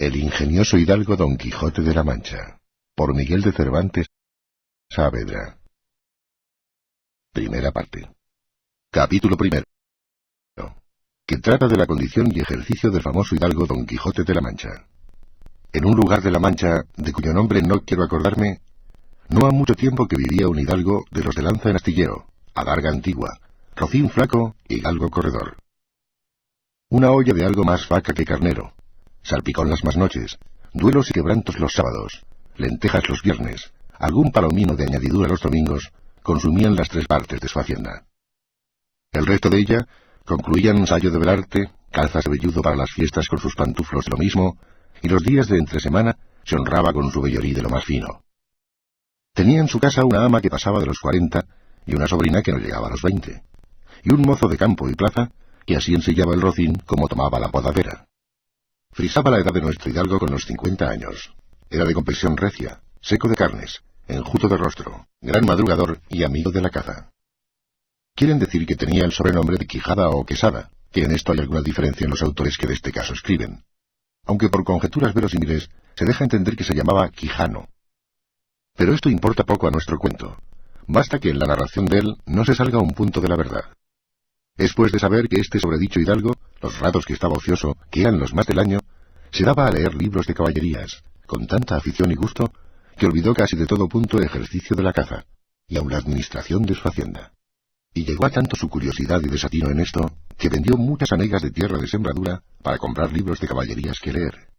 El ingenioso hidalgo Don Quijote de la Mancha, por Miguel de Cervantes Saavedra. Primera parte. Capítulo primero, que trata de la condición y ejercicio del famoso hidalgo Don Quijote de la Mancha. En un lugar de la Mancha, de cuyo nombre no quiero acordarme, no ha mucho tiempo que vivía un hidalgo de los de lanza en astillero, adarga antigua, rocín flaco y galgo corredor. Una olla de algo más vaca que carnero, salpicón las más noches, duelos y quebrantos los sábados, lentejas los viernes, algún palomino de añadidura los domingos, consumían las 3 partes de su hacienda. El resto de ella concluían sayo de velarte, calzas de velludo para las fiestas con sus pantuflos de lo mismo, y los días de entre semana se honraba con su vellorí de lo más fino. Tenía en su casa una ama que pasaba de los 40 y una sobrina que no llegaba a los 20, y un mozo de campo y plaza que así ensillaba el rocín como tomaba la podadera. Frisaba la edad de nuestro hidalgo con los 50 años. Era de complexión recia, seco de carnes, enjuto de rostro, gran madrugador y amigo de la caza. Quieren decir que tenía el sobrenombre de Quijada o Quesada, que en esto hay alguna diferencia en los autores que de este caso escriben, aunque por conjeturas verosímiles se deja entender que se llamaba Quijano. Pero esto importa poco a nuestro cuento. Basta que en la narración de él no se salga un punto de la verdad. Después de saber que este sobredicho hidalgo, los ratos que estaba ocioso, que eran los más del año, se daba a leer libros de caballerías, con tanta afición y gusto, que olvidó casi de todo punto el ejercicio de la caza, y aun la administración de su hacienda. Y llegó a tanto su curiosidad y desatino en esto, que vendió muchas hanegas de tierra de sembradura para comprar libros de caballerías que leer.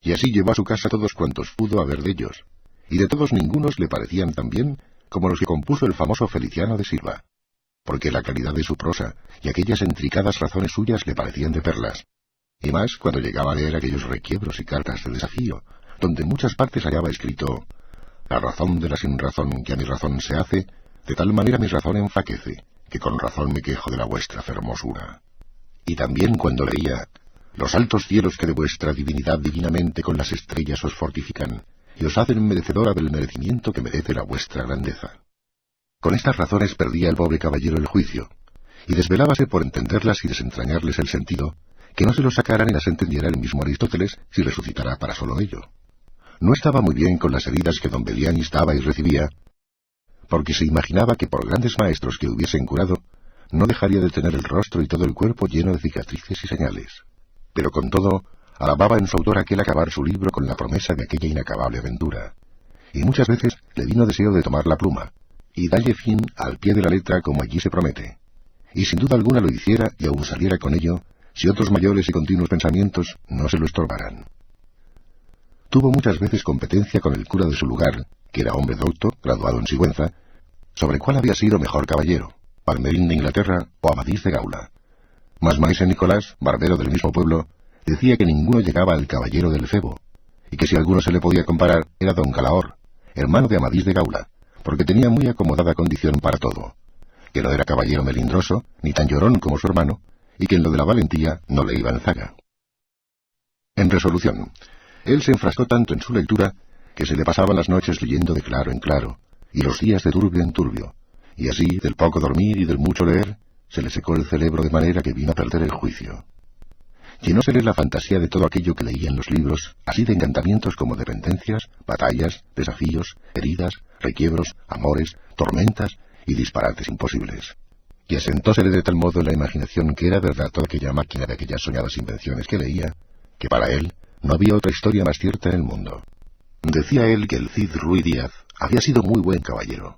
Y así llevó a su casa todos cuantos pudo haber de ellos, y de todos ningunos le parecían tan bien como los que compuso el famoso Feliciano de Silva, porque la claridad de su prosa y aquellas intricadas razones suyas le parecían de perlas, y más cuando llegaba a leer aquellos requiebros y cartas de desafío, donde en muchas partes hallaba escrito: la razón de la sinrazón que a mi razón se hace, de tal manera mi razón enflaquece, que con razón me quejo de la vuestra fermosura. Y también cuando leía: los altos cielos que de vuestra divinidad divinamente con las estrellas os fortifican, y os hacen merecedora del merecimiento que merece la vuestra grandeza. Con estas razones perdía el pobre caballero el juicio, y desvelábase por entenderlas y desentrañarles el sentido, que no se lo sacaran y las entendiera el mismo Aristóteles si resucitara para solo ello. No estaba muy bien con las heridas que don Belián instaba y recibía, porque se imaginaba que por grandes maestros que hubiesen curado, no dejaría de tener el rostro y todo el cuerpo lleno de cicatrices y señales. Pero con todo, alababa en su autor aquel acabar su libro con la promesa de aquella inacabable aventura, y muchas veces le vino deseo de tomar la pluma, y dalle fin al pie de la letra como allí se promete, y sin duda alguna lo hiciera y aún saliera con ello, si otros mayores y continuos pensamientos no se lo estorbaran. Tuvo muchas veces competencia con el cura de su lugar, que era hombre docto, graduado en Sigüenza, sobre cuál había sido mejor caballero, Palmerín de Inglaterra o Amadís de Gaula. Mas maese Nicolás, barbero del mismo pueblo, decía que ninguno llegaba al caballero del Febo, y que si alguno se le podía comparar era don Calahor, hermano de Amadís de Gaula, porque tenía muy acomodada condición para todo, que no era caballero melindroso, ni tan llorón como su hermano, y que en lo de la valentía no le iba en zaga. En resolución, él se enfrascó tanto en su lectura, que se le pasaban las noches leyendo de claro en claro, y los días de turbio en turbio, y así, del poco dormir y del mucho leer, se le secó el cerebro de manera que vino a perder el juicio. Llenósele la fantasía de todo aquello que leía en los libros, así de encantamientos como de pendencias, batallas, desafíos, heridas, requiebros, amores, tormentas y disparates imposibles. Y asentósele de tal modo en la imaginación que era verdad toda aquella máquina de aquellas soñadas invenciones que leía, que para él no había otra historia más cierta en el mundo. Decía él que el Cid Ruy Díaz había sido muy buen caballero,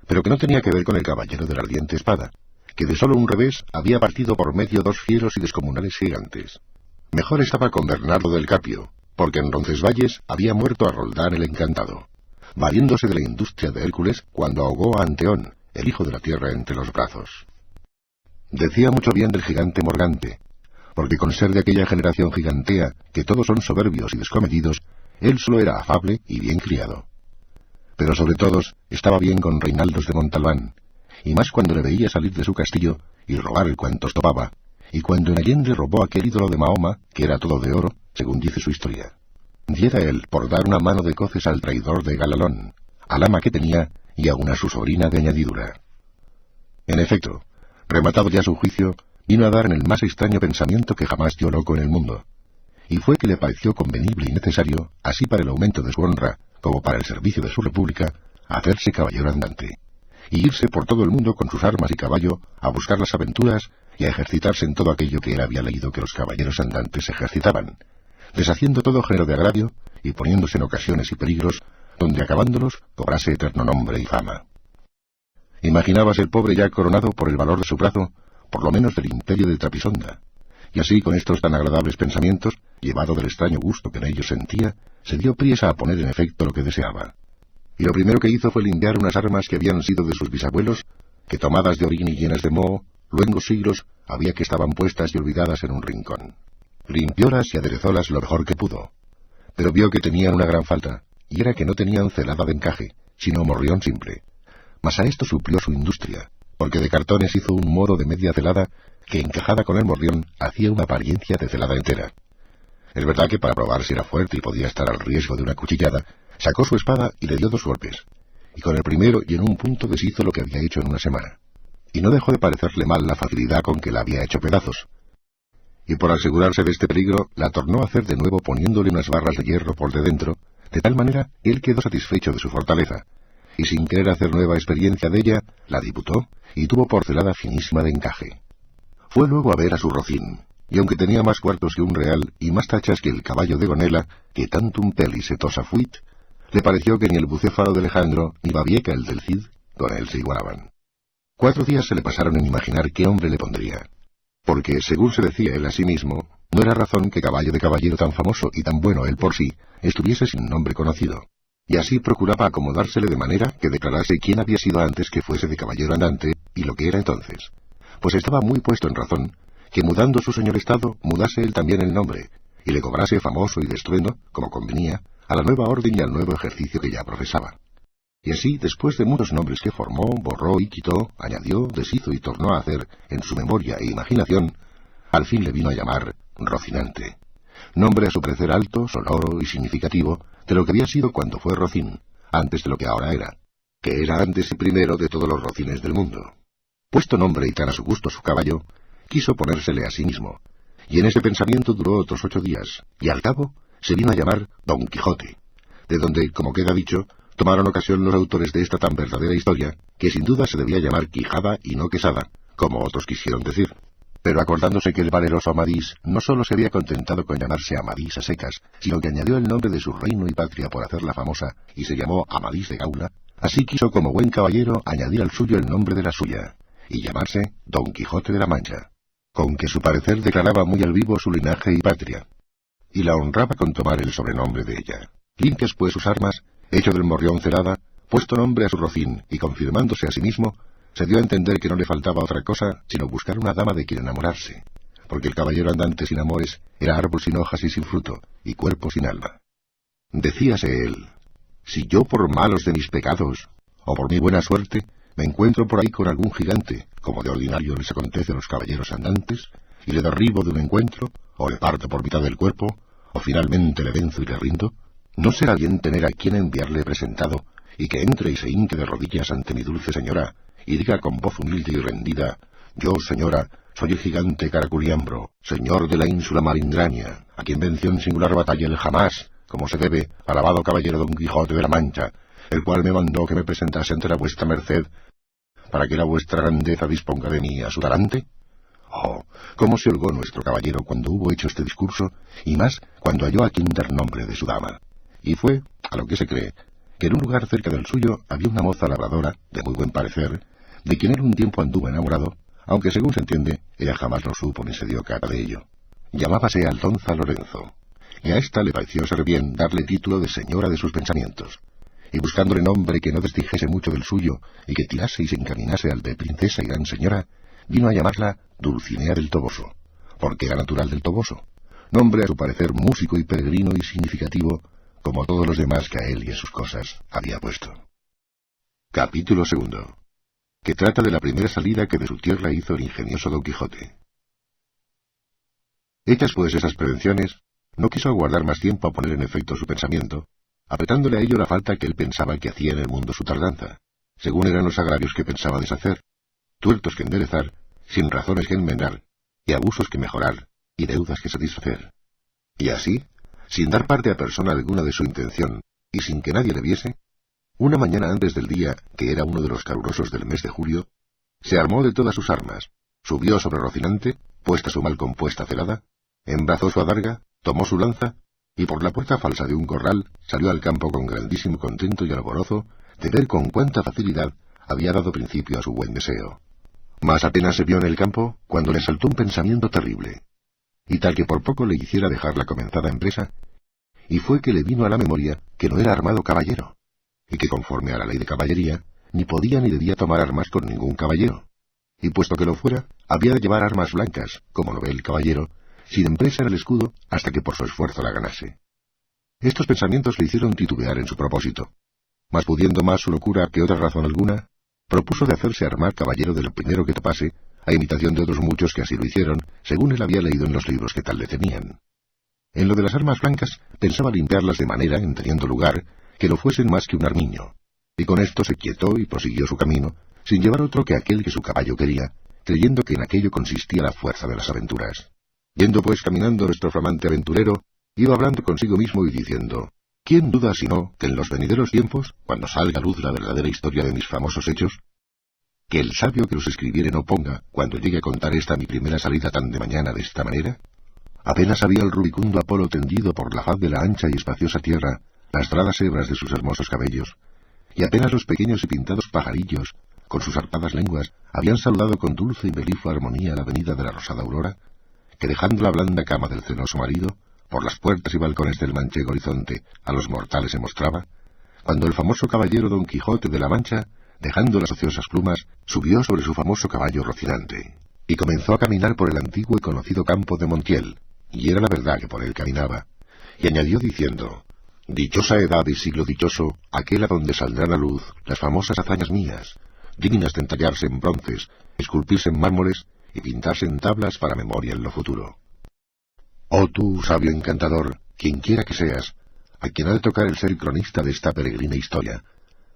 pero que no tenía que ver con el caballero de la ardiente espada, que de solo un revés había partido por medio 2 fieros y descomunales gigantes. Mejor estaba con Bernardo del Carpio, porque en Roncesvalles había muerto a Roldán el Encantado, valiéndose de la industria de Hércules cuando ahogó a Anteón, el hijo de la tierra, entre los brazos. Decía mucho bien del gigante Morgante, porque con ser de aquella generación gigantea, que todos son soberbios y descomedidos, él solo era afable y bien criado. Pero sobre todos estaba bien con Reinaldos de Montalbán, y más cuando le veía salir de su castillo y robar cuantos topaba, y cuando en Allende robó aquel ídolo de Mahoma, que era todo de oro, según dice su historia. Diera él por dar una mano de coces al traidor de Galalón, al ama que tenía y aun a su sobrina de añadidura. En efecto, rematado ya su juicio, vino a dar en el más extraño pensamiento que jamás dio loco en el mundo, y fue que le pareció convenible y necesario, así para el aumento de su honra como para el servicio de su república, hacerse caballero andante, y irse por todo el mundo con sus armas y caballo a buscar las aventuras y a ejercitarse en todo aquello que él había leído que los caballeros andantes ejercitaban, deshaciendo todo género de agravio y poniéndose en ocasiones y peligros donde acabándolos cobrase eterno nombre y fama. Imaginábase el pobre ya coronado por el valor de su brazo, por lo menos del imperio de Trapisonda, y así con estos tan agradables pensamientos, llevado del extraño gusto que en ellos sentía, se dio priesa a poner en efecto lo que deseaba. Y lo primero que hizo fue limpiar unas armas que habían sido de sus bisabuelos, que tomadas de orín y llenas de moho, luengos siglos había que estaban puestas y olvidadas en un rincón. Limpiólas y aderezólas lo mejor que pudo, pero vio que tenían una gran falta, y era que no tenían celada de encaje, sino morrión simple. Mas a esto suplió su industria, porque de cartones hizo un modo de media celada que, encajada con el morrión, hacía una apariencia de celada entera. Es verdad que para probar si era fuerte y podía estar al riesgo de una cuchillada, sacó su espada y le dio 2 golpes, y con el primero y en un punto deshizo lo que había hecho en una semana. Y no dejó de parecerle mal la facilidad con que la había hecho pedazos. Y por asegurarse de este peligro, la tornó a hacer de nuevo poniéndole unas barras de hierro por de dentro, de tal manera él quedó satisfecho de su fortaleza, y sin querer hacer nueva experiencia de ella, la diputó y tuvo por celada finísima de encaje. Fue luego a ver a su rocín, y aunque tenía más cuartos que un real y más tachas que el caballo de Gonela, que tantum pellis et osa fuit, le pareció que ni el bucéfalo de Alejandro ni Babieca el del Cid con él se igualaban. 4 días se le pasaron en imaginar qué hombre le pondría, porque, según se decía él a sí mismo, no era razón que caballo de caballero tan famoso y tan bueno él por sí estuviese sin nombre conocido, y así procuraba acomodársele de manera que declarase quién había sido antes que fuese de caballero andante y lo que era entonces, pues estaba muy puesto en razón que mudando su señor estado mudase él también el nombre, y le cobrase famoso y de estruendo, como convenía, a la nueva orden y al nuevo ejercicio que ya profesaba. Y así, después de muchos nombres que formó, borró y quitó, añadió, deshizo y tornó a hacer en su memoria e imaginación, al fin le vino a llamar Rocinante, nombre a su parecer alto, sonoro y significativo de lo que había sido cuando fue Rocín, antes de lo que ahora era, que era antes y primero de todos los rocines del mundo. Puesto nombre y tan a su gusto su caballo, quiso ponérsele a sí mismo, y en ese pensamiento duró otros 8 días, y al cabo se vino a llamar Don Quijote, de donde, como queda dicho, tomaron ocasión los autores de esta tan verdadera historia, que sin duda se debía llamar Quijada y no Quesada, como otros quisieron decir. Pero acordándose que el valeroso Amadís no sólo se había contentado con llamarse Amadís a secas, sino que añadió el nombre de su reino y patria por hacerla famosa, y se llamó Amadís de Gaula, así quiso como buen caballero añadir al suyo el nombre de la suya, y llamarse Don Quijote de la Mancha, con que su parecer declaraba muy al vivo su linaje y patria, y la honraba con tomar el sobrenombre de ella. Limpias pues sus armas, hecho del morrión celada, puesto nombre a su rocín y confirmándose a sí mismo, se dio a entender que no le faltaba otra cosa sino buscar una dama de quien enamorarse, porque el caballero andante sin amores era árbol sin hojas y sin fruto, y cuerpo sin alma. Decíase él, si yo por malos de mis pecados, o por mi buena suerte, me encuentro por ahí con algún gigante, como de ordinario les acontece a los caballeros andantes, y le derribo de un encuentro, o le parto por mitad del cuerpo, o finalmente le venzo y le rindo, ¿no será bien tener a quien enviarle presentado, y que entre y se hinque de rodillas ante mi dulce señora, y diga con voz humilde y rendida, yo, señora, soy el gigante Caraculiambro, señor de la ínsula Malindrania, a quien venció en singular batalla el jamás, como se debe, alabado caballero Don Quijote de la Mancha, el cual me mandó que me presentase ante la vuestra merced, para que la vuestra grandeza disponga de mí a su talante? Oh, cómo se holgó nuestro caballero cuando hubo hecho este discurso, y más cuando halló a quien dar nombre de su dama. Y fue, a lo que se cree, que en un lugar cerca del suyo había una moza labradora, de muy buen parecer, de quien él un tiempo anduvo enamorado, aunque según se entiende, ella jamás lo supo ni se dio cara de ello. Llamábase Aldonza Lorenzo, y a ésta le pareció ser bien darle título de señora de sus pensamientos, y buscándole nombre que no desdijese mucho del suyo, y que tirase y se encaminase al de princesa y gran señora, vino a llamarla Dulcinea del Toboso, porque era natural del Toboso, nombre a su parecer músico y peregrino y significativo, como todos los demás que a él y a sus cosas había puesto. Capítulo 2, que trata de la primera salida que de su tierra hizo el ingenioso Don Quijote. Hechas pues esas prevenciones, no quiso aguardar más tiempo a poner en efecto su pensamiento, apretándole a ello la falta que él pensaba que hacía en el mundo su tardanza, según eran los agravios que pensaba deshacer, tuertos que enderezar, sin razones que enmendar, y abusos que mejorar, y deudas que satisfacer. Y así, sin dar parte a persona alguna de su intención, y sin que nadie le viese, una mañana antes del día, que era uno de los calurosos del mes de julio, se armó de todas sus armas, subió sobre Rocinante, puesta su mal compuesta celada, embrazó su adarga, tomó su lanza, y por la puerta falsa de un corral salió al campo con grandísimo contento y alborozo de ver con cuánta facilidad había dado principio a su buen deseo. Mas apenas se vio en el campo, cuando le asaltó un pensamiento terrible, y tal que por poco le hiciera dejar la comenzada empresa, y fue que le vino a la memoria que no era armado caballero, y que conforme a la ley de caballería, ni podía ni debía tomar armas con ningún caballero, y puesto que lo fuera, había de llevar armas blancas, como lo ve el caballero, sin empresa en el escudo hasta que por su esfuerzo la ganase. Estos pensamientos le hicieron titubear en su propósito, mas pudiendo más su locura que otra razón alguna, propuso de hacerse armar caballero de lo primero que topase, a imitación de otros muchos que así lo hicieron, según él había leído en los libros que tal le tenían. En lo de las armas blancas, pensaba limpiarlas de manera, en teniendo lugar, que no fuesen más que un armiño, y con esto se quietó y prosiguió su camino, sin llevar otro que aquel que su caballo quería, creyendo que en aquello consistía la fuerza de las aventuras. Yendo pues caminando nuestro flamante aventurero, iba hablando consigo mismo y diciendo: ¿quién duda sino que en los venideros tiempos, cuando salga a luz la verdadera historia de mis famosos hechos, que el sabio que los escribiere no ponga, cuando llegue a contar esta mi primera salida tan de mañana de esta manera? Apenas había el rubicundo Apolo tendido por la faz de la ancha y espaciosa tierra, lastradas hebras de sus hermosos cabellos, y apenas los pequeños y pintados pajarillos, con sus arpadas lenguas, habían saludado con dulce y meliflua armonía la venida de la rosada aurora, que dejando la blanda cama del celoso marido, por las puertas y balcones del manchego horizonte a los mortales se mostraba, cuando el famoso caballero Don Quijote de la Mancha, dejando las ociosas plumas, subió sobre su famoso caballo Rocinante, y comenzó a caminar por el antiguo y conocido campo de Montiel, y era la verdad que por él caminaba, y añadió diciendo: dichosa edad y siglo dichoso, aquel a donde saldrán a luz las famosas hazañas mías, dignas de entallarse en bronces, esculpirse en mármoles y pintarse en tablas para memoria en lo futuro. Oh tú, sabio encantador, quien quiera que seas, a quien ha de tocar el ser cronista de esta peregrina historia,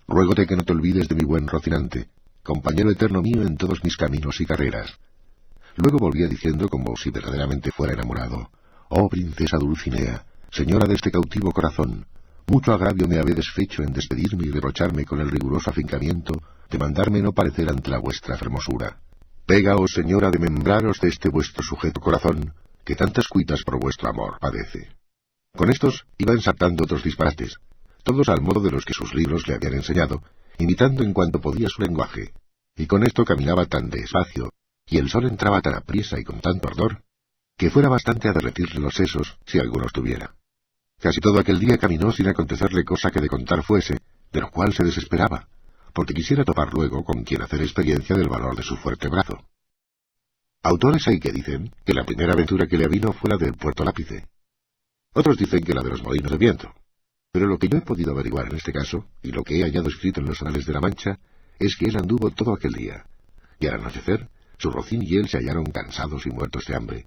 ruégote que no te olvides de mi buen Rocinante, compañero eterno mío en todos mis caminos y carreras. Luego volvía diciendo como si verdaderamente fuera enamorado: oh princesa Dulcinea, señora de este cautivo corazón, mucho agravio me habéis fecho en despedirme y reprocharme con el riguroso afincamiento de mandarme no parecer ante la vuestra hermosura. Pégaos, señora, de membraros de este vuestro sujeto corazón, que tantas cuitas por vuestro amor padece. Con estos iba ensartando otros disparates, todos al modo de los que sus libros le habían enseñado, imitando en cuanto podía su lenguaje, y con esto caminaba tan despacio, y el sol entraba tan apriesa y con tanto ardor, que fuera bastante a derretirle los sesos, si algunos tuviera. Casi todo aquel día caminó sin acontecerle cosa que de contar fuese, de lo cual se desesperaba, porque quisiera topar luego con quien hacer experiencia del valor de su fuerte brazo. Autores hay que dicen que la primera aventura que le avino fue la del Puerto Lápice. Otros dicen que la de los molinos de viento. Pero lo que yo he podido averiguar en este caso, y lo que he hallado escrito en los anales de la Mancha, es que él anduvo todo aquel día, y al anochecer, su Rocín y él se hallaron cansados y muertos de hambre,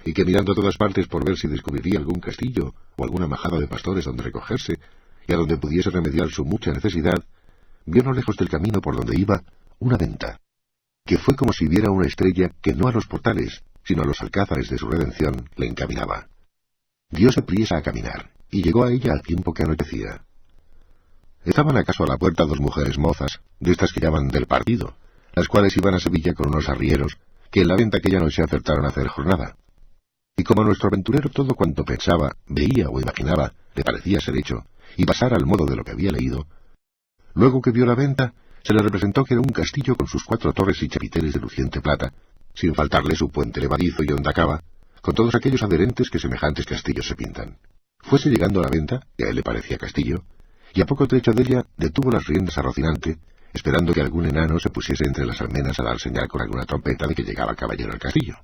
y que mirando a todas partes por ver si descubriría algún castillo o alguna majada de pastores donde recogerse, y a donde pudiese remediar su mucha necesidad, vio no lejos del camino por donde iba una venta, que fue como si viera una estrella que no a los portales, sino a los alcázares de su redención, le encaminaba. Dióse priesa a caminar, y llegó a ella al tiempo que anochecía. Estaban acaso a la puerta dos mujeres mozas, de estas que llaman del partido, las cuales iban a Sevilla con unos arrieros, que en la venta aquella noche acertaron a hacer jornada. Y como nuestro aventurero todo cuanto pensaba, veía o imaginaba, le parecía ser hecho, y pasar al modo de lo que había leído, luego que vio la venta, se le representó que era un castillo con sus 4 torres y chapiteles de luciente plata, sin faltarle su puente levadizo y honda cava, con todos aquellos adherentes que semejantes castillos se pintan. Fuese llegando a la venta, que a él le parecía castillo, y a poco trecho de ella detuvo las riendas a Rocinante, esperando que algún enano se pusiese entre las almenas a dar señal con alguna trompeta de que llegaba el caballero al castillo.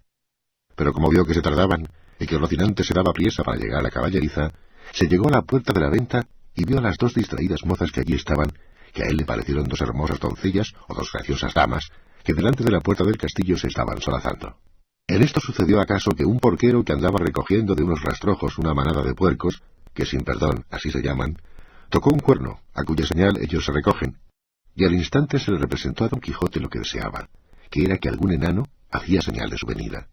Pero como vio que se tardaban, y que Rocinante se daba priesa para llegar a la caballeriza, se llegó a la puerta de la venta y vio a las 2 distraídas mozas que allí estaban, que a él le parecieron 2 hermosas doncellas o 2 graciosas damas, que delante de la puerta del castillo se estaban solazando. En esto sucedió acaso que un porquero que andaba recogiendo de unos rastrojos una manada de puercos, que sin perdón así se llaman, tocó un cuerno, a cuya señal ellos se recogen, y al instante se le representó a Don Quijote lo que deseaba, que era que algún enano hacía señal de su venida.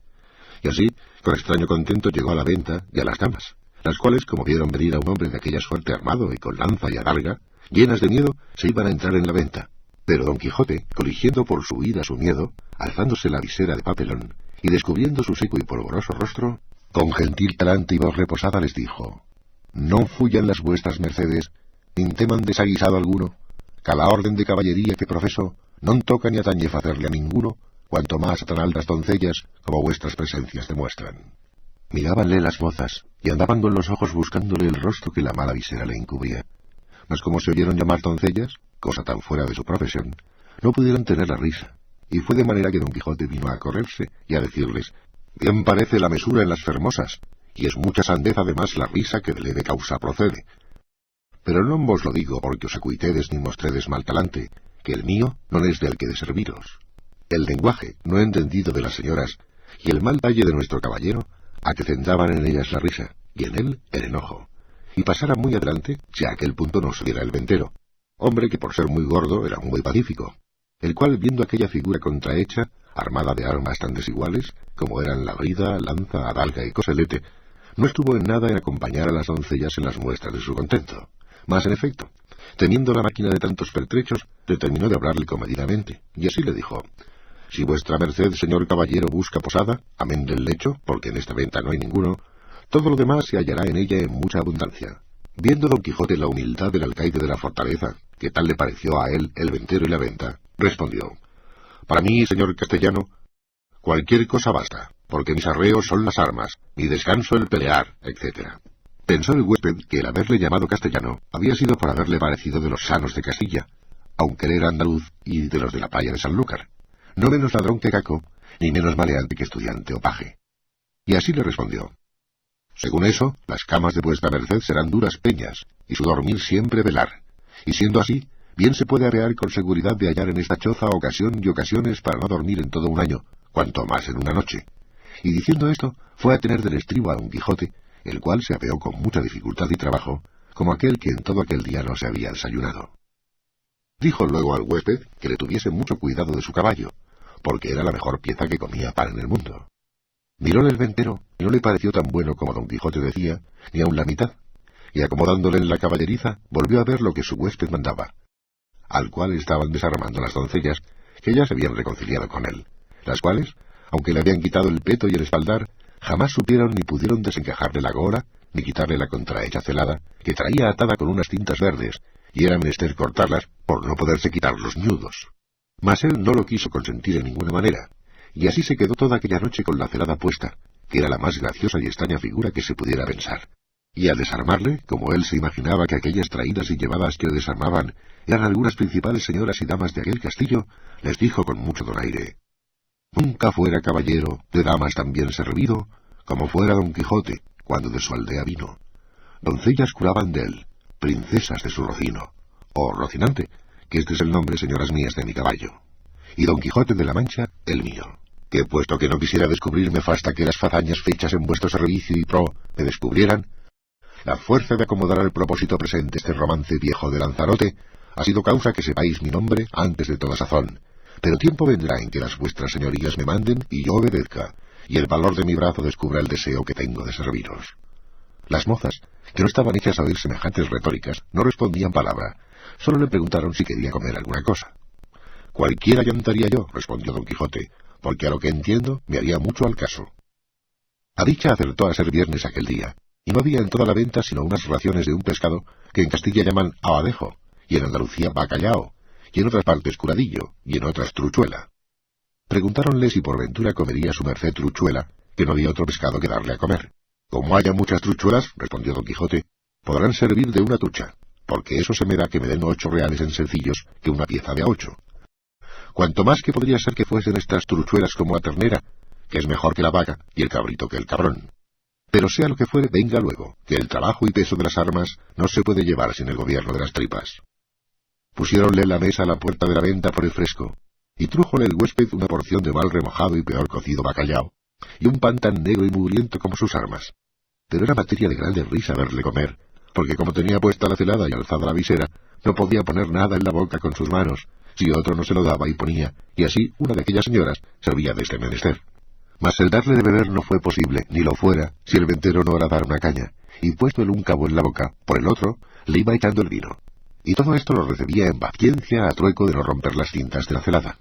Y así, con extraño contento llegó a la venta y a las damas, las cuales, como vieron venir a un hombre de aquella suerte armado y con lanza y adarga, llenas de miedo, se iban a entrar en la venta. Pero Don Quijote, coligiendo por su huida su miedo, alzándose la visera de papelón, y descubriendo su seco y polvoroso rostro, con gentil talante y voz reposada les dijo: «No fuyan las vuestras mercedes, nin teman desaguisado alguno, que la orden de caballería que profeso, non toca ni atañe facerle a ninguno, cuanto más a tan altas doncellas como vuestras presencias demuestran». Mirábanle las mozas, y andaban con los ojos buscándole el rostro que la mala visera le encubría. Mas como se oyeron llamar doncellas, cosa tan fuera de su profesión, no pudieron tener la risa, y fue de manera que Don Quijote vino a correrse y a decirles: «Bien parece la mesura en las fermosas, y es mucha sandez además la risa que de leve causa procede. Pero non vos lo digo porque os acuitedes ni mostredes mal talante, que el mío non es del que de serviros. El lenguaje no entendido de las señoras, y el mal talle de nuestro caballero, a que centraban en ellas la risa, y en él el enojo, y pasara muy adelante si a aquel punto no saliera el ventero, hombre que por ser muy gordo era muy pacífico, el cual, viendo aquella figura contrahecha, armada de armas tan desiguales, como eran la brida, lanza, adarga y coselete, no estuvo en nada en acompañar a las doncellas en las muestras de su contento, mas en efecto, teniendo la máquina de tantos pertrechos, determinó de hablarle comedidamente, y así le dijo: «Si vuestra merced, señor caballero, busca posada, amén del lecho, porque en esta venta no hay ninguno, todo lo demás se hallará en ella en mucha abundancia». Viendo Don Quijote la humildad del alcaide de la fortaleza, que tal le pareció a él el ventero y la venta, respondió: «Para mí, señor castellano, cualquier cosa basta, porque mis arreos son las armas, mi descanso el pelear, etc». Pensó el huésped que el haberle llamado castellano había sido por haberle parecido de los sanos de Castilla, aunque él era andaluz y de los de la playa de Sanlúcar, no menos ladrón que caco, ni menos maleante que estudiante o paje. Y así le respondió: «Según eso, las camas de vuestra merced serán duras peñas, y su dormir siempre velar, y siendo así, bien se puede arrear con seguridad de hallar en esta choza ocasión y ocasiones para no dormir en todo un año, cuanto más en una noche». Y diciendo esto, fue a tener del estribo a Don Quijote, el cual se apeó con mucha dificultad y trabajo, como aquel que en todo aquel día no se había desayunado. Dijo luego al huésped que le tuviese mucho cuidado de su caballo, porque era la mejor pieza que comía pan en el mundo. Miróle el ventero, y no le pareció tan bueno como Don Quijote decía, ni aun la mitad, y acomodándole en la caballeriza, volvió a ver lo que su huésped mandaba, al cual estaban desarmando las doncellas, que ya se habían reconciliado con él, las cuales, aunque le habían quitado el peto y el espaldar, jamás supieron ni pudieron desencajarle la gola, ni quitarle la contrahecha celada, que traía atada con unas cintas verdes, y era menester cortarlas por no poderse quitar los ñudos. Mas él no lo quiso consentir en ninguna manera, y así se quedó toda aquella noche con la celada puesta, que era la más graciosa y extraña figura que se pudiera pensar. Y al desarmarle, como él se imaginaba que aquellas traídas y llevadas que le desarmaban eran algunas principales señoras y damas de aquel castillo, les dijo con mucho donaire: «Nunca fuera caballero de damas tan bien servido como fuera Don Quijote cuando de su aldea vino. Doncellas curaban de él, princesas de su Rocino, o Rocinante, que este es el nombre, señoras mías, de mi caballo, y Don Quijote de la Mancha, el mío, que puesto que no quisiera descubrirme fasta que las fazañas fechas en vuestro servicio y pro me descubrieran, la fuerza de acomodar al propósito presente este romance viejo de Lanzarote ha sido causa que sepáis mi nombre antes de toda sazón, pero tiempo vendrá en que las vuestras señorías me manden y yo obedezca, y el valor de mi brazo descubra el deseo que tengo de serviros». Las mozas, que no estaban hechas a oír semejantes retóricas, no respondían palabra, solo le preguntaron si quería comer alguna cosa. «Cualquiera llantaría yo», respondió Don Quijote, «porque a lo que entiendo me haría mucho al caso». A dicha acertó a ser viernes aquel día, y no había en toda la venta sino unas raciones de un pescado que en Castilla llaman abadejo, y en Andalucía bacallao, y en otras partes curadillo, y en otras truchuela. Preguntáronle si por ventura comería su merced truchuela, que no había otro pescado que darle a comer. «Como haya muchas truchuelas», respondió Don Quijote, «podrán servir de una trucha, porque eso se me da que me den 8 reales en sencillos que una pieza de a 8. Cuanto más que podría ser que fuesen estas truchuelas como la ternera, que es mejor que la vaca, y el cabrito que el cabrón. Pero sea lo que fuere, venga luego, que el trabajo y peso de las armas no se puede llevar sin el gobierno de las tripas». Pusiéronle la mesa a la puerta de la venta por el fresco, y trújole el huésped una porción de mal remojado y peor cocido bacallao, y un pan tan negro y mugriento como sus armas. Pero era materia de grande risa verle comer, porque como tenía puesta la celada y alzada la visera, no podía poner nada en la boca con sus manos, si otro no se lo daba y ponía, y así una de aquellas señoras servía de este menester. Mas el darle de beber no fue posible, ni lo fuera, si el ventero no era dar una caña, y puesto el un cabo en la boca, por el otro, le iba echando el vino. Y todo esto lo recibía en paciencia a trueco de no romper las cintas de la celada.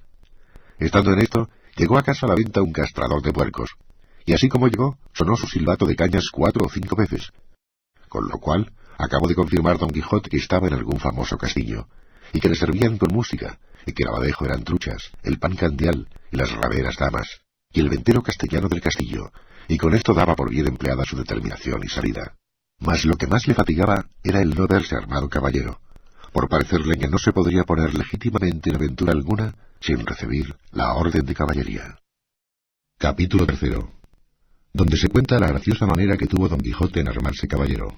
Estando en esto, llegó a casa a la venta un castrador de puercos, y así como llegó, sonó su silbato de cañas 4 o 5 veces. Con lo cual, acabó de confirmar don Quijote que estaba en algún famoso castillo, y que le servían con música, y que el abadejo eran truchas, el pan candial y las raberas damas, y el ventero castellano del castillo, y con esto daba por bien empleada su determinación y salida. Mas lo que más le fatigaba era el no verse armado caballero, por parecerle que no se podría poner legítimamente en aventura alguna sin recibir la orden de caballería. Capítulo 3, donde se cuenta la graciosa manera que tuvo don Quijote en armarse caballero.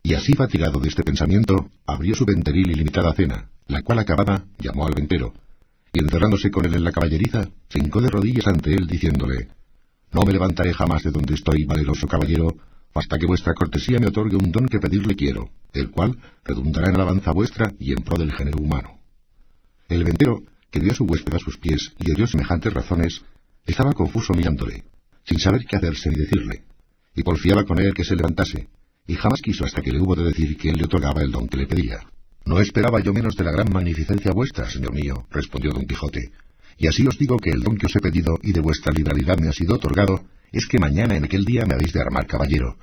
Y así fatigado de este pensamiento, abrió su venteril y limitada cena, la cual acabada llamó al ventero, y encerrándose con él en la caballeriza, se hincó de rodillas ante él, diciéndole: «No me levantaré jamás de donde estoy, valeroso caballero, hasta que vuestra cortesía me otorgue un don que pedirle quiero, el cual redundará en alabanza vuestra y en pro del género humano». El ventero, que vio a su huésped a sus pies y oyó semejantes razones, estaba confuso mirándole, sin saber qué hacerse ni decirle, y porfiaba con él que se levantase, y jamás quiso hasta que le hubo de decir que él le otorgaba el don que le pedía. «No esperaba yo menos de la gran magnificencia vuestra, señor mío», respondió don Quijote, «y así os digo que el don que os he pedido y de vuestra liberalidad me ha sido otorgado es que mañana en aquel día me habéis de armar caballero.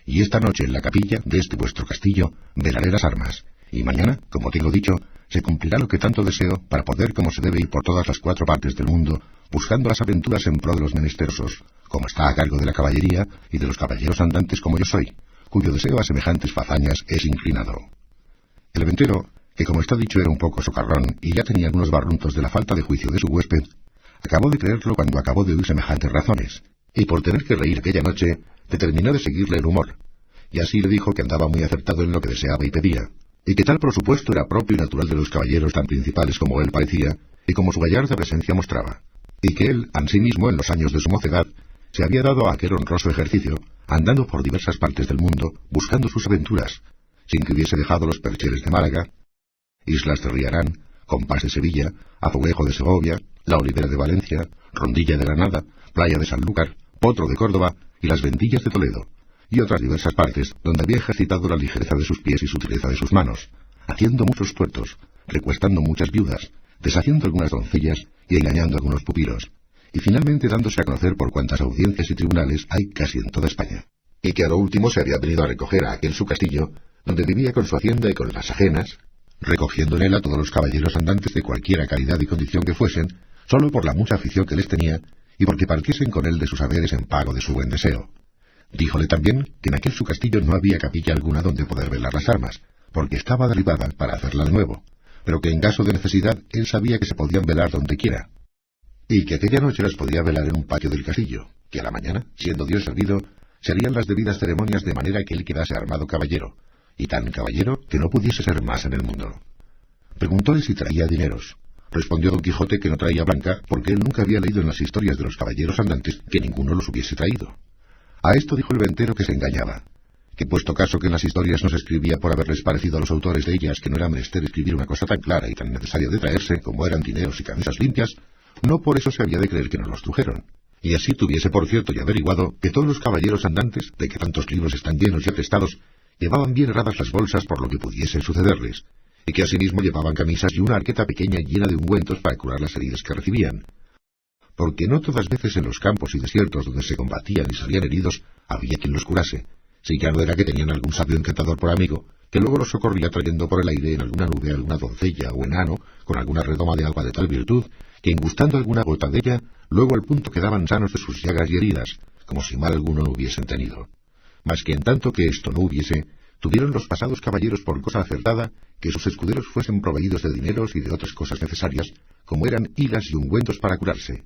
Y esta noche en la capilla de este vuestro castillo velaré las armas, y mañana, como tengo dicho, se cumplirá lo que tanto deseo para poder como se debe ir por todas las 4 partes del mundo, buscando las aventuras en pro de los menesterosos, como está a cargo de la caballería y de los caballeros andantes como yo soy, cuyo deseo a semejantes fazañas es inclinado». El ventero, que como está dicho era un poco socarrón y ya tenía algunos barruntos de la falta de juicio de su huésped, acabó de creerlo cuando acabó de oír semejantes razones, y por tener que reír aquella noche, determinó de seguirle el humor, y así le dijo que andaba muy acertado en lo que deseaba y pedía, y que tal prosupuesto era propio y natural de los caballeros tan principales como él parecía, y como su gallarda presencia mostraba, y que él, ansimismo, en los años de su mocedad, se había dado a aquel honroso ejercicio, andando por diversas partes del mundo, buscando sus aventuras, sin que hubiese dejado los percheles de Málaga, islas de Riarán, Compás de Sevilla, Azoguejo de Segovia, la Olivera de Valencia, Rondilla de Granada, Playa de Sanlúcar, Potro de Córdoba y las Ventillas de Toledo, y otras diversas partes donde había ejercitado la ligereza de sus pies y sutileza de sus manos, haciendo muchos tuertos, recuestando muchas viudas, deshaciendo algunas doncellas y engañando a algunos pupilos, y finalmente dándose a conocer por cuantas audiencias y tribunales hay casi en toda España, y que a lo último se había venido a recoger a aquel su castillo, donde vivía con su hacienda y con las ajenas, recogiendo en él a todos los caballeros andantes de cualquiera calidad y condición que fuesen, solo por la mucha afición que les tenía, y porque partiesen con él de sus haberes en pago de su buen deseo. Díjole también que en aquel su castillo no había capilla alguna donde poder velar las armas, porque estaba derribada para hacerla de nuevo, pero que en caso de necesidad él sabía que se podían velar donde quiera, y que aquella noche las podía velar en un patio del castillo, que a la mañana, siendo Dios servido, se harían las debidas ceremonias de manera que él quedase armado caballero, y tan caballero que no pudiese ser más en el mundo. Preguntóle si traía dineros. Respondió don Quijote que no traía blanca, porque él nunca había leído en las historias de los caballeros andantes que ninguno los hubiese traído. A esto dijo el ventero que se engañaba, que puesto caso que en las historias no se escribía por haberles parecido a los autores de ellas que no era menester escribir una cosa tan clara y tan necesaria de traerse como eran dineros y camisas limpias, no por eso se había de creer que no los trujeron. Y así tuviese por cierto y averiguado que todos los caballeros andantes, de que tantos libros están llenos y atestados, llevaban bien herradas las bolsas por lo que pudiese sucederles, y que asimismo llevaban camisas y una arqueta pequeña llena de ungüentos para curar las heridas que recibían. Porque no todas veces en los campos y desiertos donde se combatían y salían heridos había quien los curase, si ya no era que tenían algún sabio encantador por amigo, que luego los socorría trayendo por el aire en alguna nube alguna doncella o enano con alguna redoma de agua de tal virtud, que engustando alguna gota de ella, luego al punto quedaban sanos de sus llagas y heridas, como si mal alguno no hubiesen tenido. Mas que en tanto que esto no hubiese, tuvieron los pasados caballeros por cosa acertada que sus escuderos fuesen proveídos de dineros y de otras cosas necesarias, como eran hilas y ungüentos para curarse.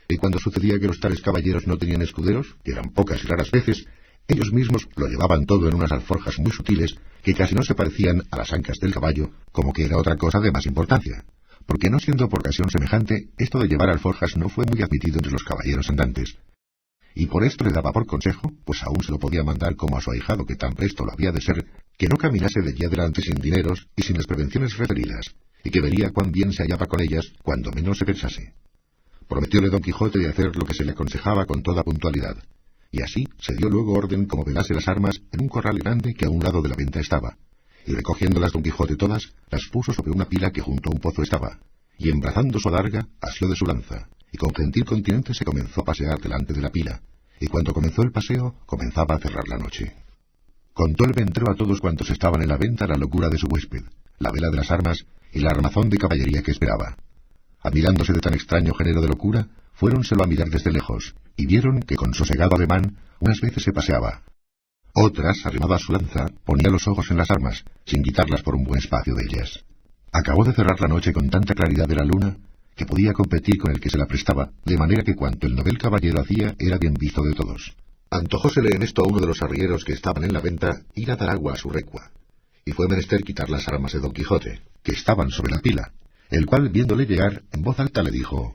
Y cuando sucedía que los tales caballeros no tenían escuderos, que eran pocas y raras veces, ellos mismos lo llevaban todo en unas alforjas muy sutiles que casi no se parecían a las ancas del caballo, como que era otra cosa de más importancia, porque no siendo por ocasión semejante, esto de llevar alforjas no fue muy admitido entre los caballeros andantes. Y por esto le daba por consejo, pues aún se lo podía mandar como a su ahijado que tan presto lo había de ser, que no caminase de allí adelante sin dineros y sin las prevenciones referidas, y que vería cuán bien se hallaba con ellas cuando menos se pensase. Prometióle don Quijote de hacer lo que se le aconsejaba con toda puntualidad, y así se dio luego orden como velase las armas en un corral grande que a un lado de la venta estaba, y recogiéndolas don Quijote todas, las puso sobre una pila que junto a un pozo estaba, y embrazando su adarga, asió de su lanza, y con gentil continente se comenzó a pasear delante de la pila, y cuando comenzó el paseo, comenzaba a cerrar la noche. Contó el ventero a todos cuantos estaban en la venta la locura de su huésped, la vela de las armas y la armazón de caballería que esperaba. Admirándose de tan extraño género de locura, fuéronselo a mirar desde lejos, y vieron que con sosegado ademán unas veces se paseaba, otras, arrimado a su lanza, ponía los ojos en las armas, sin quitarlas por un buen espacio de ellas. Acabó de cerrar la noche con tanta claridad de la luna, que podía competir con el que se la prestaba, de manera que cuanto el novel caballero hacía era bien visto de todos. Antojósele en esto a uno de los arrieros que estaban en la venta ir a dar agua a su recua, y fue menester quitar las armas de don Quijote, que estaban sobre la pila, el cual, viéndole llegar, en voz alta le dijo: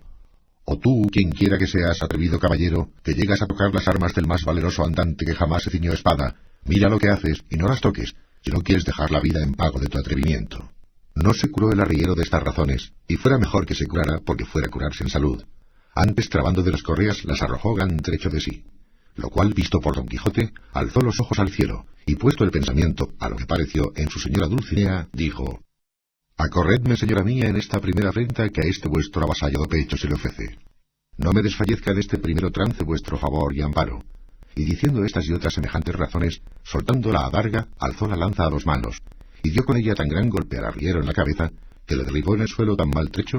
«O tú, quien quiera que seas, atrevido caballero, que llegas a tocar las armas del más valeroso andante que jamás se ciñó espada, mira lo que haces y no las toques, si no quieres dejar la vida en pago de tu atrevimiento». No se curó el arriero de estas razones, y fuera mejor que se curara porque fuera a curarse en salud. Antes, trabando de las correas, las arrojó gran trecho de sí, lo cual, visto por don Quijote, alzó los ojos al cielo, y puesto el pensamiento a lo que pareció en su señora Dulcinea, dijo: «Acorredme, señora mía, en esta primera afrenta que a este vuestro avasallado pecho se le ofrece. No me desfallezca de este primero trance vuestro favor y amparo». Y diciendo estas y otras semejantes razones, soltando la adarga, alzó la lanza a 2 manos, y dio con ella tan gran golpe al arriero en la cabeza, que le derribó en el suelo tan maltrecho,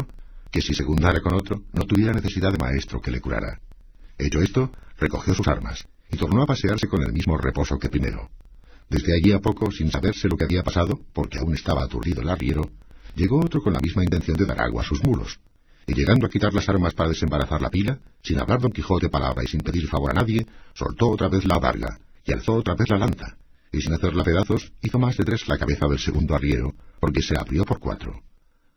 que si segundara con otro, no tuviera necesidad de maestro que le curara. Hecho esto, recogió sus armas, y tornó a pasearse con el mismo reposo que primero. Desde allí a poco, sin saberse lo que había pasado, porque aún estaba aturdido el arriero, llegó otro con la misma intención de dar agua a sus mulos, y llegando a quitar las armas para desembarazar la pila, sin hablar don Quijote palabra y sin pedir favor a nadie, soltó otra vez la adarga, y alzó otra vez la lanza, y sin hacerla pedazos, hizo más de 3 la cabeza del segundo arriero, porque se abrió por 4.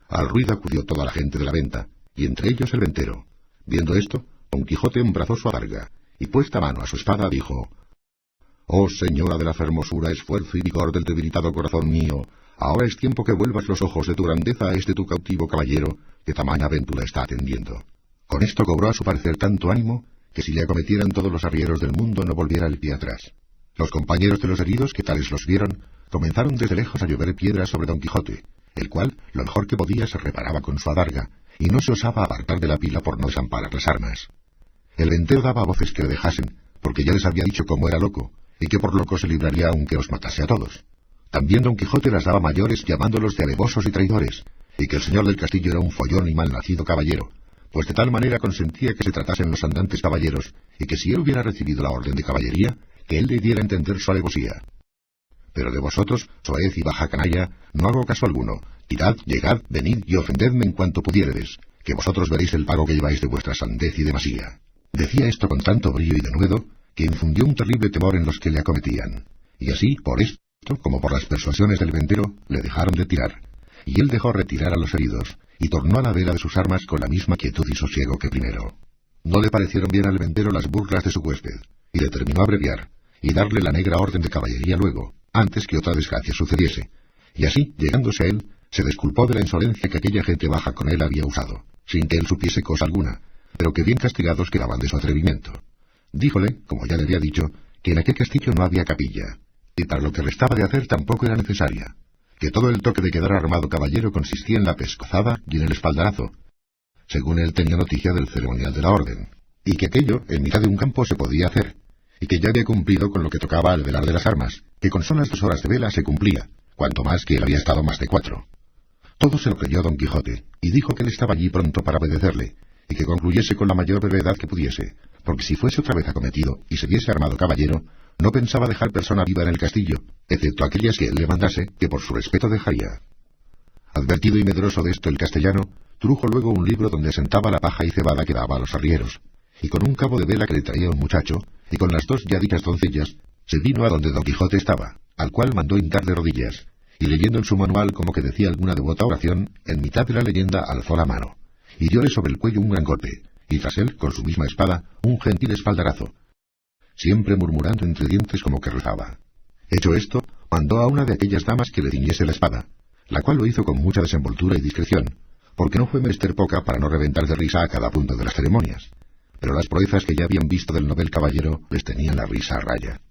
Al ruido acudió toda la gente de la venta, y entre ellos el ventero. Viendo esto, don Quijote embrazó su adarga, y puesta mano a su espada, dijo: «Oh señora de la fermosura, esfuerzo y vigor del debilitado corazón mío, ahora es tiempo que vuelvas los ojos de tu grandeza a este tu cautivo caballero, que tamaña aventura está atendiendo». Con esto cobró a su parecer tanto ánimo, que si le acometieran todos los arrieros del mundo no volviera el pie atrás. Los compañeros de los heridos, que tales los vieron, comenzaron desde lejos a llover piedras sobre don Quijote, el cual, lo mejor que podía, se reparaba con su adarga, y no se osaba apartar de la pila por no desamparar las armas. El ventero daba voces que le dejasen, porque ya les había dicho cómo era loco, y que por loco se libraría aunque os matase a todos. También don Quijote las daba mayores, llamándolos de alevosos y traidores, y que el señor del castillo era un follón y mal nacido caballero, pues de tal manera consentía que se tratasen los andantes caballeros, y que si él hubiera recibido la orden de caballería, que él le diera a entender su alevosía. Pero de vosotros, soez y baja canalla, no hago caso alguno. Tirad, llegad, venid y ofendedme en cuanto pudiéredes, que vosotros veréis el pago que lleváis de vuestra sandez y demasía. Decía esto con tanto brío y denuedo, que infundió un terrible temor en los que le acometían, y así, por esto, como por las persuasiones del ventero, le dejaron de tirar, y él dejó retirar a los heridos, y tornó a la vela de sus armas con la misma quietud y sosiego que primero. No le parecieron bien al ventero las burlas de su huésped, y determinó abreviar, y darle la negra orden de caballería luego, antes que otra desgracia sucediese, y así, llegándose a él, se disculpó de la insolencia que aquella gente baja con él había usado, sin que él supiese cosa alguna, pero que bien castigados quedaban de su atrevimiento. Díjole, como ya le había dicho, que en aquel castillo no había capilla, y para lo que restaba de hacer tampoco era necesaria, que todo el toque de quedar armado caballero consistía en la pescozada y en el espaldarazo, según él tenía noticia del ceremonial de la orden, y que aquello en mitad de un campo se podía hacer, y que ya había cumplido con lo que tocaba al velar de las armas, que con solas 2 horas de vela se cumplía, cuanto más que él había estado más de 4. Todo se lo creyó don Quijote, y dijo que él estaba allí pronto para obedecerle, y que concluyese con la mayor brevedad que pudiese, porque si fuese otra vez acometido y se viese armado caballero, no pensaba dejar persona viva en el castillo, excepto aquellas que él le mandase, que por su respeto dejaría. Advertido y medroso de esto el castellano, trujo luego un libro donde sentaba la paja y cebada que daba a los arrieros, y con un cabo de vela que le traía un muchacho, y con las 2 ya dichas doncellas, se vino a donde don Quijote estaba, al cual mandó hincar de rodillas, y leyendo en su manual como que decía alguna devota oración, en mitad de la leyenda alzó la mano, y dióle sobre el cuello un gran golpe, y tras él, con su misma espada, un gentil espaldarazo, siempre murmurando entre dientes como que rezaba. Hecho esto, mandó a una de aquellas damas que le ciñese la espada, la cual lo hizo con mucha desenvoltura y discreción, porque no fue menester poca para no reventar de risa a cada punto de las ceremonias. Pero las proezas que ya habían visto del novel caballero les tenían la risa a raya.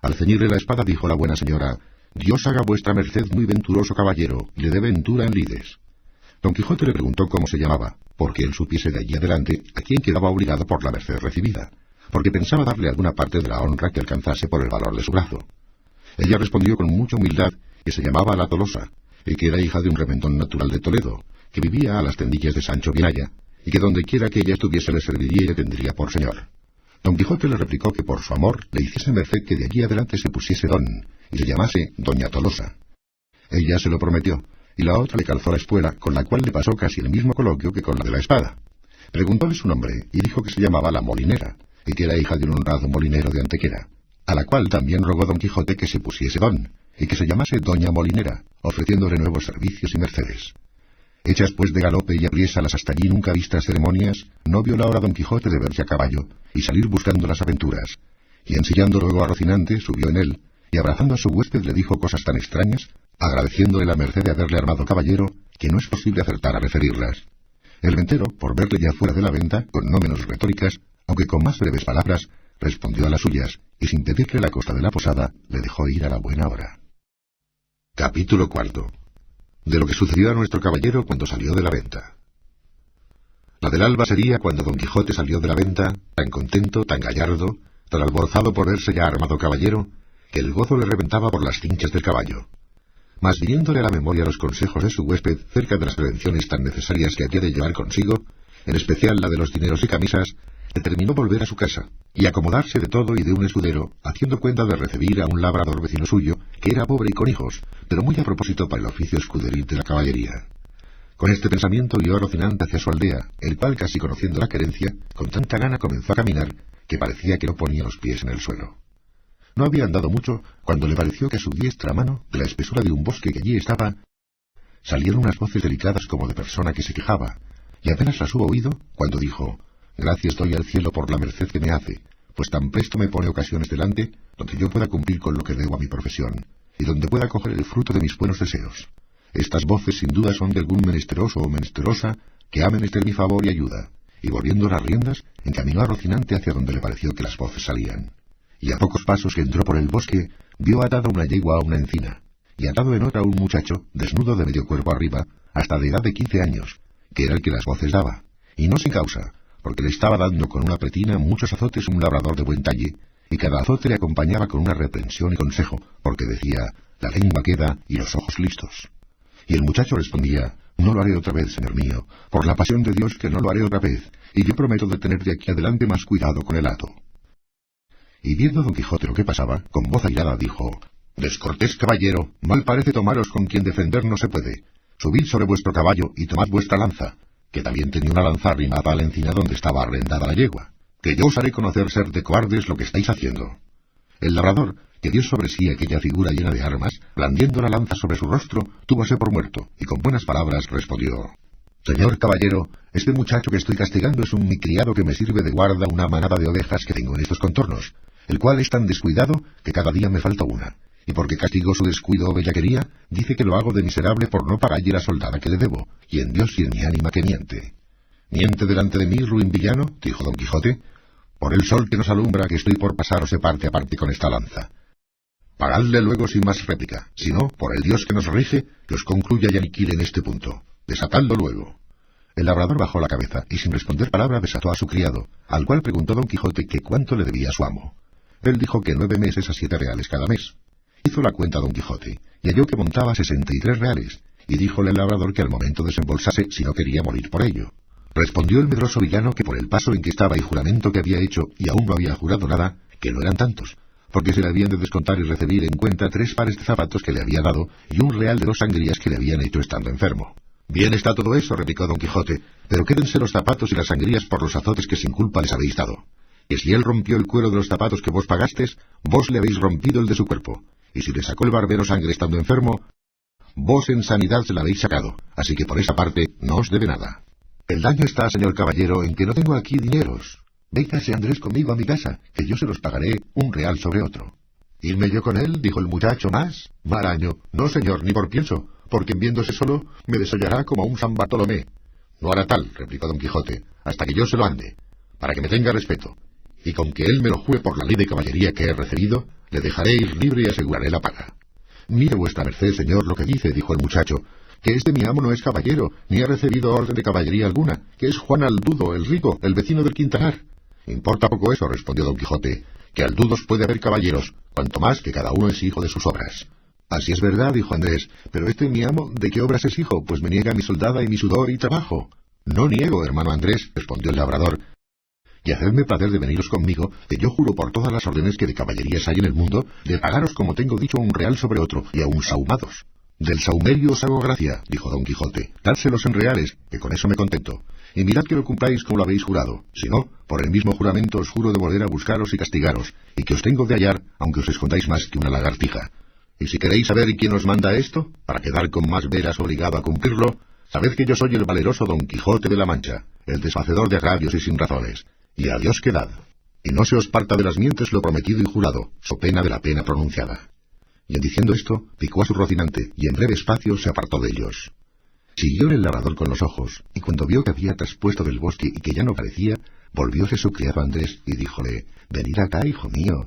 Al ceñirle la espada dijo la buena señora: «Dios haga vuestra merced muy venturoso caballero, y le dé ventura en lides». Don Quijote le preguntó cómo se llamaba, porque él supiese de allí adelante a quién quedaba obligado por la merced recibida, porque pensaba darle alguna parte de la honra que alcanzase por el valor de su brazo. Ella respondió con mucha humildad que se llamaba La Tolosa, y que era hija de un reventón natural de Toledo, que vivía a las tendillas de Sancho Bienaya, y que donde quiera que ella estuviese le serviría y le tendría por señor. Don Quijote le replicó que por su amor le hiciese merced que de allí adelante se pusiese don, y se llamase Doña Tolosa. Ella se lo prometió, y la otra le calzó la espuela, con la cual le pasó casi el mismo coloquio que con la de la espada. Preguntóle su nombre, y dijo que se llamaba La Molinera, y que era hija de un honrado molinero de Antequera, a la cual también rogó Don Quijote que se pusiese don, y que se llamase Doña Molinera, ofreciéndole nuevos servicios y mercedes. Hechas pues de galope y apriesa las hasta allí nunca vistas ceremonias, no vio la hora Don Quijote de verse a caballo y salir buscando las aventuras, y ensillando luego a Rocinante subió en él, y abrazando a su huésped le dijo cosas tan extrañas, agradeciéndole la merced de haberle armado caballero, que no es posible acertar a referirlas. El ventero, por verle ya fuera de la venta, con no menos retóricas, aunque con más breves palabras, respondió a las suyas, y sin pedirle la costa de la posada, le dejó ir a la buena hora. Capítulo cuarto. De lo que sucedió a nuestro caballero cuando salió de la venta. La del alba sería cuando Don Quijote salió de la venta, tan contento, tan gallardo, tan alborozado por verse ya armado caballero, que el gozo le reventaba por las cinchas del caballo. Mas viniéndole a la memoria los consejos de su huésped cerca de las prevenciones tan necesarias que había de llevar consigo, en especial la de los dineros y camisas, determinó volver a su casa, y acomodarse de todo y de un escudero, haciendo cuenta de recibir a un labrador vecino suyo, que era pobre y con hijos, pero muy a propósito para el oficio escuderil de la caballería. Con este pensamiento guió a Rocinante hacia su aldea, el cual, casi conociendo la querencia, con tanta gana comenzó a caminar, que parecía que no ponía los pies en el suelo. No había andado mucho, cuando le pareció que a su diestra mano, de la espesura de un bosque que allí estaba, salieron unas voces delicadas como de persona que se quejaba, y apenas las hubo oído, cuando dijo: «Gracias doy al cielo por la merced que me hace, pues tan presto me pone ocasiones delante, donde yo pueda cumplir con lo que debo a mi profesión, y donde pueda coger el fruto de mis buenos deseos. Estas voces sin duda son de algún menesteroso o menesterosa que ha menester mi favor y ayuda». Y volviendo las riendas, encaminó a Rocinante hacia donde le pareció que las voces salían. Y a pocos pasos que entró por el bosque, vio atada una yegua a una encina, y atado en otra un muchacho, desnudo de medio cuerpo arriba, hasta de edad de 15 años, que era el que las voces daba, y no sin causa, porque le estaba dando con una pretina muchos azotes un labrador de buen talle, y cada azote le acompañaba con una reprensión y consejo, porque decía: «La lengua queda y los ojos listos». Y el muchacho respondía: «No lo haré otra vez, señor mío, por la pasión de Dios que no lo haré otra vez, y yo prometo de tener de aquí adelante más cuidado con el hato». Y viendo Don Quijote lo que pasaba, con voz airada dijo: «Descortés caballero, mal parece tomaros con quien defender no se puede. Subid sobre vuestro caballo y tomad vuestra lanza», que también tenía una lanza arrimada a la encina donde estaba arrendada la yegua, «que yo os haré conocer ser de cobardes lo que estáis haciendo». El labrador, que dio sobre sí aquella figura llena de armas, blandiendo la lanza sobre su rostro, túvose por muerto, y con buenas palabras respondió: «Señor caballero, este muchacho que estoy castigando es un mi criado que me sirve de guarda una manada de ovejas que tengo en estos contornos, el cual es tan descuidado que cada día me falta una, y porque castigó su descuido o bellaquería, dice que lo hago de miserable por no pagalle la soldada que le debo, y en Dios y en mi ánima que miente». «¿Miente delante de mí, ruin villano?», dijo Don Quijote. «Por el sol que nos alumbra que estoy por pasaros de parte a parte con esta lanza. Pagadle luego sin más réplica, si no, por el Dios que nos rige, que os concluya y aniquile en este punto. Desatadlo luego». El labrador bajó la cabeza, y sin responder palabra desató a su criado, al cual preguntó Don Quijote que cuánto le debía a su amo. Él dijo que 9 meses a 7 reales cada mes. Hizo la cuenta Don Quijote, y halló que montaba 63 reales, y díjole el labrador que al momento desembolsase si no quería morir por ello. Respondió el medroso villano que por el paso en que estaba y juramento que había hecho, y aún no había jurado nada, que no eran tantos, porque se le habían de descontar y recibir en cuenta 3 pares de zapatos que le había dado, y un real de 2 sangrías que le habían hecho estando enfermo. «Bien está todo eso», replicó Don Quijote, «pero quédense los zapatos y las sangrías por los azotes que sin culpa les habéis dado. Que si él rompió el cuero de los zapatos que vos pagastes, vos le habéis rompido el de su cuerpo, y si le sacó el barbero sangre estando enfermo, vos en sanidad se la habéis sacado, así que por esa parte no os debe nada. El daño está, señor caballero, en que no tengo aquí dineros. Véngase Andrés conmigo a mi casa, que yo se los pagaré un real sobre otro». «¿Irme yo con él?», dijo el muchacho. «¿Más? Maraño. No, señor, ni por pienso, porque en viéndose solo me desollará como a un San Bartolomé. No hará tal, replicó don Quijote, hasta que yo se lo ande, para que me tenga respeto, y con que él me lo jure por la ley de caballería que he recibido, le dejaré ir libre y aseguraré la paga. Mire vuestra merced, señor, lo que dice, dijo el muchacho, que este mi amo no es caballero, ni ha recibido orden de caballería alguna, que es Juan Aldudo, el rico, el vecino del Quintanar. Importa poco eso, respondió don Quijote, que Aldudos puede haber caballeros, cuanto más que cada uno es hijo de sus obras. Así es verdad, dijo Andrés, pero este mi amo, ¿de qué obras es hijo? Pues me niega mi soldada y mi sudor y trabajo. No niego, hermano Andrés, respondió el labrador, y hacedme placer de veniros conmigo, que yo juro por todas las órdenes que de caballerías hay en el mundo, de pagaros como tengo dicho un real sobre otro, y aun sahumados. Del sahumerio os hago gracia, dijo don Quijote, dádselos en reales, que con eso me contento. Y mirad que lo cumpláis como lo habéis jurado, si no, por el mismo juramento os juro de volver a buscaros y castigaros, y que os tengo de hallar, aunque os escondáis más que una lagartija. Y si queréis saber quién os manda esto, para quedar con más veras obligado a cumplirlo, sabed que yo soy el valeroso don Quijote de la Mancha, el desfacedor de agravios y sin razones, y a Dios quedad. Y no se os parta de las mientes lo prometido y jurado, so pena de la pena pronunciada. Y en diciendo esto, picó a su Rocinante, y en breve espacio se apartó de ellos. Siguió el labrador con los ojos, y cuando vio que había traspuesto del bosque y que ya no parecía, volvióse su criado Andrés, y díjole, venid acá, hijo mío,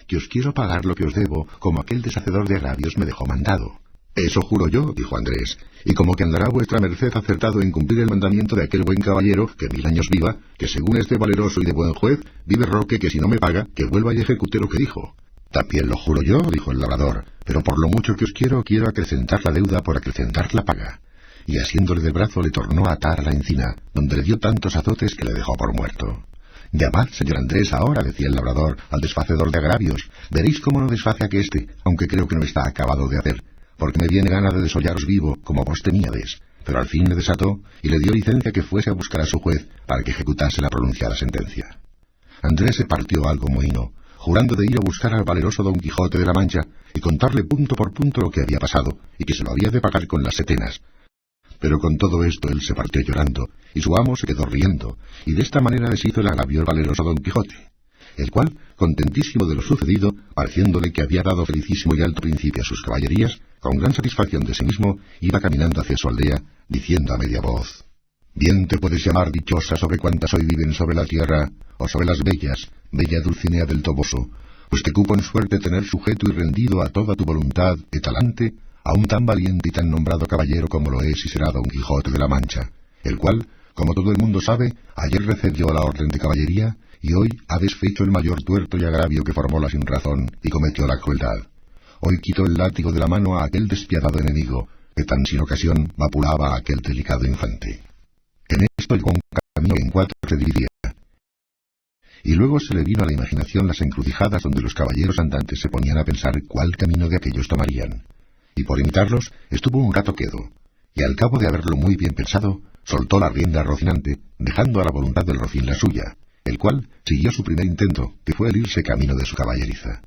que os quiero pagar lo que os debo, como aquel deshacedor de agravios me dejó mandado. Eso juro yo, dijo Andrés, y como que andará vuestra merced acertado en cumplir el mandamiento de aquel buen caballero, que 1000 años viva, que según este valeroso y de buen juez, vive Roque que si no me paga, que vuelva y ejecute lo que dijo. También lo juro yo, dijo el labrador, pero por lo mucho que os quiero acrecentar la deuda por acrecentar la paga. Y asiéndole del brazo le tornó a atar a la encina, donde le dio tantos azotes que le dejó por muerto. Llamad, señor Andrés, ahora, decía el labrador, al desfacedor de agravios. Veréis cómo no desface a aqueste, aunque creo que no está acabado de hacer, porque me viene gana de desollaros vivo, como vos temíades. Pero al fin le desató, y le dio licencia que fuese a buscar a su juez, para que ejecutase la pronunciada sentencia. Andrés se partió algo mohino, jurando de ir a buscar al valeroso don Quijote de la Mancha, y contarle punto por punto lo que había pasado, y que se lo había de pagar con las setenas. Pero con todo esto él se partió llorando, y su amo se quedó riendo, y de esta manera les hizo el agravio el valeroso don Quijote, el cual, contentísimo de lo sucedido, pareciéndole que había dado felicísimo y alto principio a sus caballerías, con gran satisfacción de sí mismo, iba caminando hacia su aldea, diciendo a media voz, bien te puedes llamar dichosa sobre cuantas hoy viven sobre la tierra, o sobre las bellas, bella Dulcinea del Toboso, pues te cupo en suerte tener sujeto y rendido a toda tu voluntad y talante, a un tan valiente y tan nombrado caballero como lo es y será don Quijote de la Mancha, el cual, como todo el mundo sabe, ayer recibió la orden de caballería, y hoy ha desfecho el mayor tuerto y agravio que formó la sinrazón y cometió la crueldad. Hoy quitó el látigo de la mano a aquel despiadado enemigo, que tan sin ocasión vapulaba a aquel delicado infante. En esto llegó un camino en 4 se dividía, y luego se le vino a la imaginación las encrucijadas donde los caballeros andantes se ponían a pensar cuál camino de aquellos tomarían, y por imitarlos estuvo un rato quedo, y al cabo de haberlo muy bien pensado, soltó la rienda a Rocinante, dejando a la voluntad del Rocín la suya, el cual siguió su primer intento, que fue el irse camino de su caballeriza.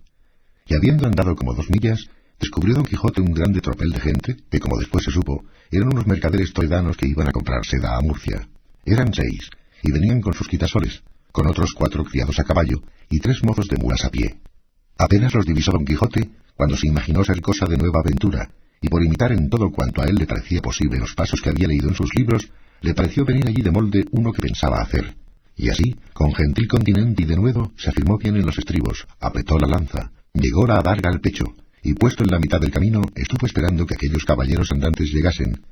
Y habiendo andado como 2 millas, descubrió don Quijote un grande tropel de gente, que como después se supo, eran unos mercaderes toledanos que iban a comprar seda a Murcia. Eran 6, y venían con sus quitasoles, con otros 4 criados a caballo, y 3 mozos de mulas a pie. Apenas los divisó don Quijote, cuando se imaginó ser cosa de nueva aventura, y por imitar en todo cuanto a él le parecía posible los pasos que había leído en sus libros, le pareció venir allí de molde uno que pensaba hacer. Y así, con gentil continente y denuedo, se afirmó bien en los estribos, apretó la lanza, llegó la adarga al pecho, y puesto en la mitad del camino, estuvo esperando que aquellos caballeros andantes llegasen,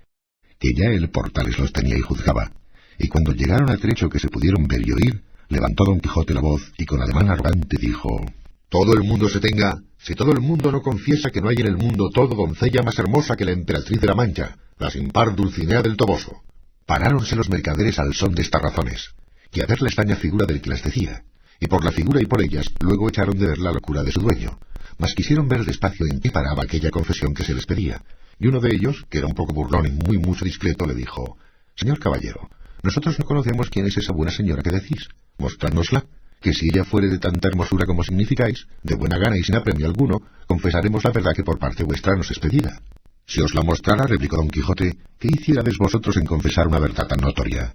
que ya él por tales los tenía y juzgaba. Y cuando llegaron al trecho que se pudieron ver y oír, levantó don Quijote la voz, y con ademán arrogante dijo, todo el mundo se tenga, si todo el mundo no confiesa que no hay en el mundo todo doncella más hermosa que la emperatriz de la Mancha, la sin par Dulcinea del Toboso. Paráronse los mercaderes al son de estas razones, y a ver la extraña figura del que las decía, y por la figura y por ellas luego echaron de ver la locura de su dueño, mas quisieron ver despacio en qué paraba aquella confesión que se les pedía, y uno de ellos, que era un poco burlón y muy mucho discreto, le dijo, señor caballero, nosotros no conocemos quién es esa buena señora que decís, mostrádnosla, que si ella fuere de tanta hermosura como significáis, de buena gana y sin apremio alguno, confesaremos la verdad que por parte vuestra nos es pedida. Si os la mostrara, replicó don Quijote, ¿qué hiciérades vosotros en confesar una verdad tan notoria?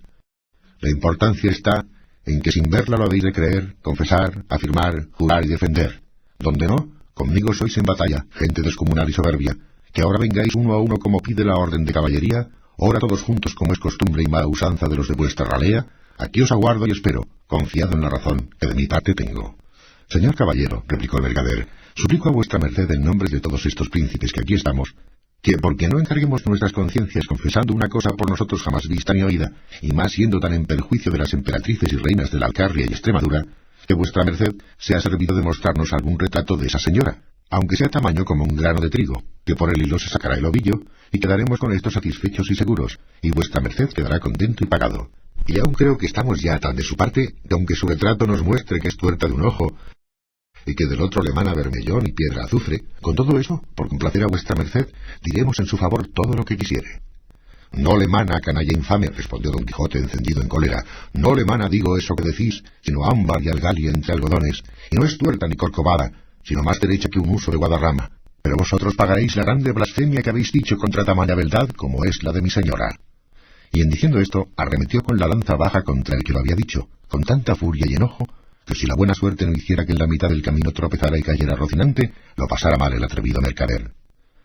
La importancia está en que sin verla lo habéis de creer, confesar, afirmar, jurar y defender. Donde no, conmigo sois en batalla, gente descomunal y soberbia, que ahora vengáis uno a uno como pide la orden de caballería, ora todos juntos como es costumbre y mala usanza de los de vuestra ralea, aquí os aguardo y espero, confiado en la razón que de mi parte tengo. Señor caballero, replicó el mercader, suplico a vuestra merced en nombre de todos estos príncipes que aquí estamos, que porque no encarguemos nuestras conciencias confesando una cosa por nosotros jamás vista ni oída, y más siendo tan en perjuicio de las emperatrices y reinas de la Alcarria y Extremadura, que vuestra merced sea servido de mostrarnos algún retrato de esa señora, aunque sea tamaño como un grano de trigo, que por el hilo se sacará el ovillo, y quedaremos con esto satisfechos y seguros, y vuestra merced quedará contento y pagado. Y aún creo que estamos ya tan de su parte, que aunque su retrato nos muestre que es tuerta de un ojo, y que del otro le mana vermellón y piedra azufre, con todo eso, por complacer a vuestra merced, diremos en su favor todo lo que quisiere. No le mana, canalla infame, respondió don Quijote encendido en cólera, no le mana, digo, eso que decís, sino ámbar y algalia entre algodones, y no es tuerta ni corcovada, sino más derecha que un uso de guadarrama, pero vosotros pagaréis la grande blasfemia que habéis dicho contra tamaña beldad como es la de mi señora. Y en diciendo esto, arremetió con la lanza baja contra el que lo había dicho, con tanta furia y enojo, que si la buena suerte no hiciera que en la mitad del camino tropezara y cayera Rocinante, lo pasara mal el atrevido mercader.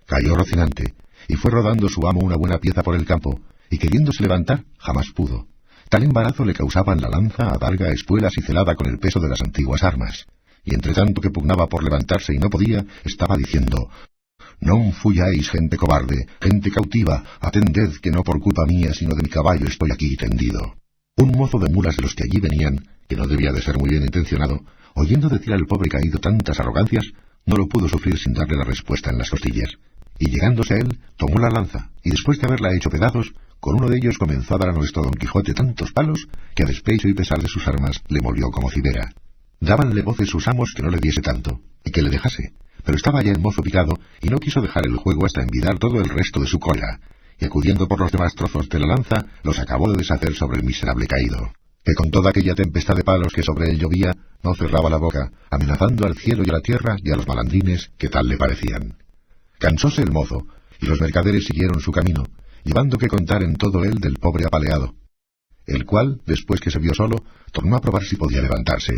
Cayó Rocinante, y fue rodando su amo una buena pieza por el campo, y queriéndose levantar, jamás pudo. Tal embarazo le causaban la lanza, adarga, espuelas y celada con el peso de las antiguas armas. Y entre tanto que pugnaba por levantarse y no podía, estaba diciendo: «Non fuyáis, gente cobarde, gente cautiva, atended que no por culpa mía, sino de mi caballo estoy aquí tendido». Un mozo de mulas de los que allí venían, que no debía de ser muy bien intencionado, oyendo decir al pobre caído tantas arrogancias, no lo pudo sufrir sin darle la respuesta en las costillas, y llegándose a él, tomó la lanza, y después de haberla hecho pedazos, con uno de ellos comenzó a dar a nuestro Don Quijote tantos palos, que a despecho y pesar de sus armas le molió como cibera. Dábanle voces sus amos que no le diese tanto, y que le dejase, pero estaba ya el mozo picado, y no quiso dejar el juego hasta envidar todo el resto de su cólera, y acudiendo por los demás trozos de la lanza, los acabó de deshacer sobre el miserable caído, que con toda aquella tempestad de palos que sobre él llovía, no cerraba la boca, amenazando al cielo y a la tierra y a los malandrines que tal le parecían. Cansóse el mozo, y los mercaderes siguieron su camino, llevando que contar en todo él del pobre apaleado, el cual, después que se vio solo, tornó a probar si podía levantarse,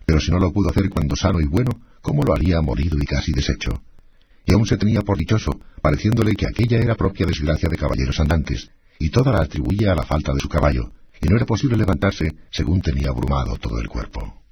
pero si no lo pudo hacer cuando sano y bueno, ¿cómo lo haría molido y casi deshecho? Y aún se tenía por dichoso, pareciéndole que aquella era propia desgracia de caballeros andantes, y toda la atribuía a la falta de su caballo, y no era posible levantarse según tenía abrumado todo el cuerpo.